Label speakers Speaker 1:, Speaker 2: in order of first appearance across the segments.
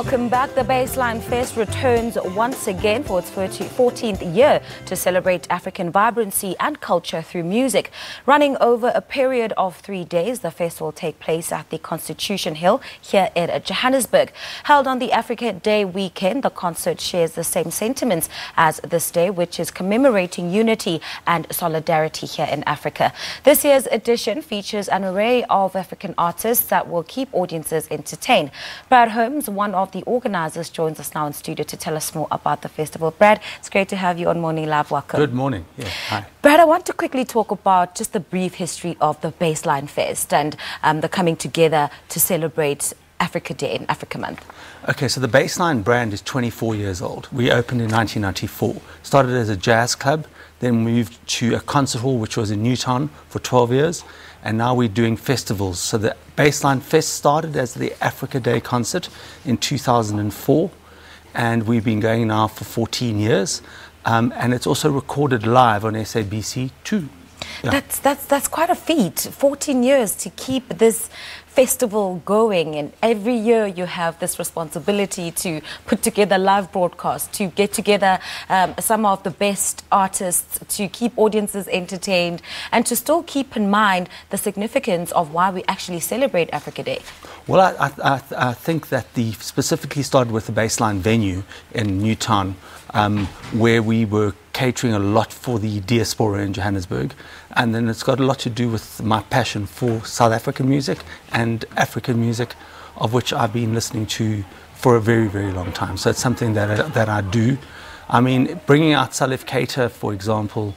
Speaker 1: Welcome back. The Bassline Fest returns once again for its 14th year to celebrate African vibrancy and culture through music. Running over a period of 3 days, the fest will take place at the Constitution-Held here in Johannesburg. Held on the Africa Day weekend, the concert shares the same sentiments as this day, which is commemorating unity and solidarity here in Africa. This year's edition features an array of African artists that will keep audiences entertained. Brad Holmes, one of the organizers, joins us now in studio to tell us more about the festival. Brad, it's great to have you on Morning Live. Welcome.
Speaker 2: Good morning. Yeah, hi.
Speaker 1: Brad, I want to quickly talk about just the brief history of the Bassline Fest and the coming together to celebrate Africa Day and Africa Month.
Speaker 2: Okay, so the Bassline brand is 24 years old. We opened in 1994. Started as a jazz club, then moved to a concert hall, which was in Newtown, for 12 years. And now we're doing festivals. So the Bassline Fest started as the Africa Day concert in 2004, and we've been going now for 14 years. And it's also recorded live on SABC too. Yeah.
Speaker 1: That's quite a feat. 14 years to keep this festival going, and every year you have this responsibility to put together live broadcasts, to get together some of the best artists, to keep audiences entertained, and to still keep in mind the significance of why we actually celebrate Africa Day.
Speaker 2: Well, I think that specifically started with the Bassline venue in Newtown, where we were catering a lot for the diaspora in Johannesburg, and then it's got a lot to do with my passion for South African music and African music, of which I've been listening to for a very, very long time. So it's something that I do. I mean, bringing out Salif Keita, for example,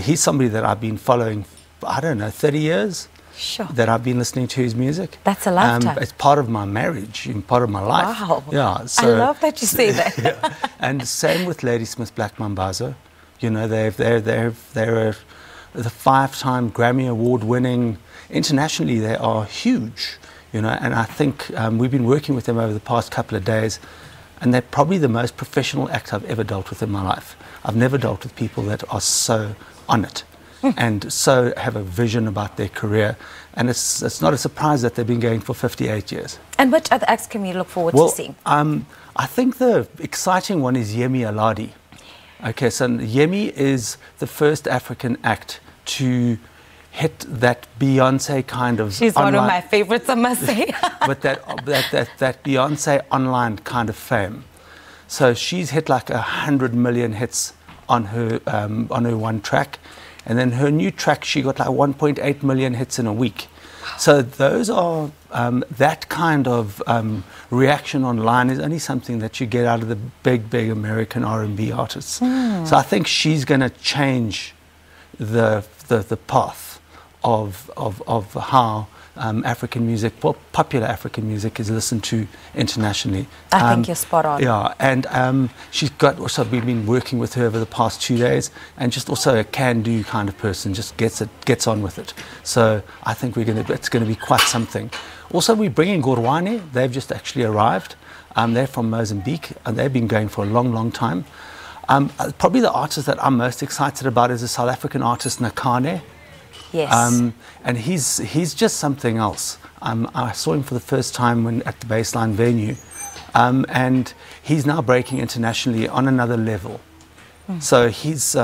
Speaker 2: he's somebody that I've been following, I don't know, 30 years.
Speaker 1: Sure.
Speaker 2: That I've been listening to his music.
Speaker 1: That's a lifetime.
Speaker 2: It's part of my marriage and part of my life.
Speaker 1: Wow.
Speaker 2: Yeah.
Speaker 1: So, I love that you say that.
Speaker 2: Yeah. And same with Ladysmith Black Mambazo. You know, they're the 5-time Grammy Award winning. Internationally, they are huge. You know, and I think we've been working with them over the past couple of days, and they're probably the most professional act I've ever dealt with in my life. I've never dealt with people that are so on it. And so have a vision about their career, and it's not a surprise that they've been going for 58 years.
Speaker 1: And which other acts can we look forward to seeing?
Speaker 2: I think the exciting one is Yemi Alade. Okay, so Yemi is the first African act to hit that Beyonce kind of.
Speaker 1: She's one of my favorites, I must say.
Speaker 2: But that Beyonce online kind of fame. So she's hit like 100 million hits on her one track. And then her new track, she got like 1.8 million hits in a week. So those are, that kind of reaction online is only something that you get out of the big American R&B artists. So I think she's going to change the path of how African music, popular African music, is listened to internationally.
Speaker 1: I think you're spot on.
Speaker 2: Yeah, and she's got also, we've been working with her over the past 2 days, and just also a can-do kind of person, just gets on with it. So I think it's going to be quite something. Also, we're bringing Gorwane. They've just actually arrived. They're from Mozambique, and they've been going for a long time. Probably the artist that I'm most excited about is a South African artist, Nakane.
Speaker 1: Yes.
Speaker 2: And he's just something else. I saw him for the first time at the Bassline venue, and he's now breaking internationally on another level. So he's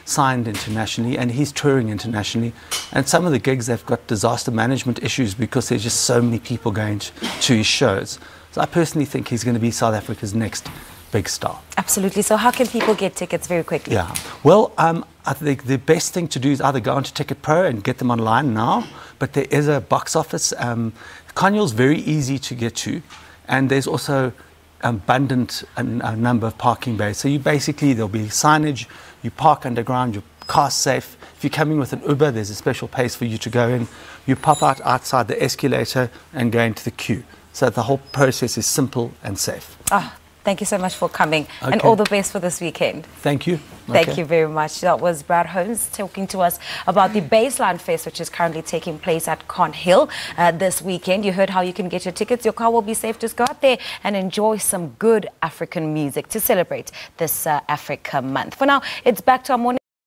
Speaker 2: signed internationally, and he's touring internationally. And some of the gigs, they've got disaster management issues because there's just so many people going to his shows. So I personally think he's going to be South Africa's next big star.
Speaker 1: Absolutely. So how can people get tickets very quickly?
Speaker 2: Yeah. Well, I think the best thing to do is either go onto Ticket Pro and get them online now, but there is a box office. Conyell's very easy to get to, and there's also abundant a number of parking bays. So there'll be signage, you park underground, your car's safe. If you're coming with an Uber, there's a special place for you to go in. You pop out outside the escalator and go into the queue. So the whole process is simple and safe.
Speaker 1: Thank you so much for coming, and all the best for this weekend.
Speaker 2: Thank you.
Speaker 1: Thank you very much. That was Brad Holmes talking to us about the Bassline Fest, which is currently taking place at Con-Hill this weekend. You heard how you can get your tickets. Your car will be safe. Just go out there and enjoy some good African music to celebrate this Africa Month. For now, it's back to our morning.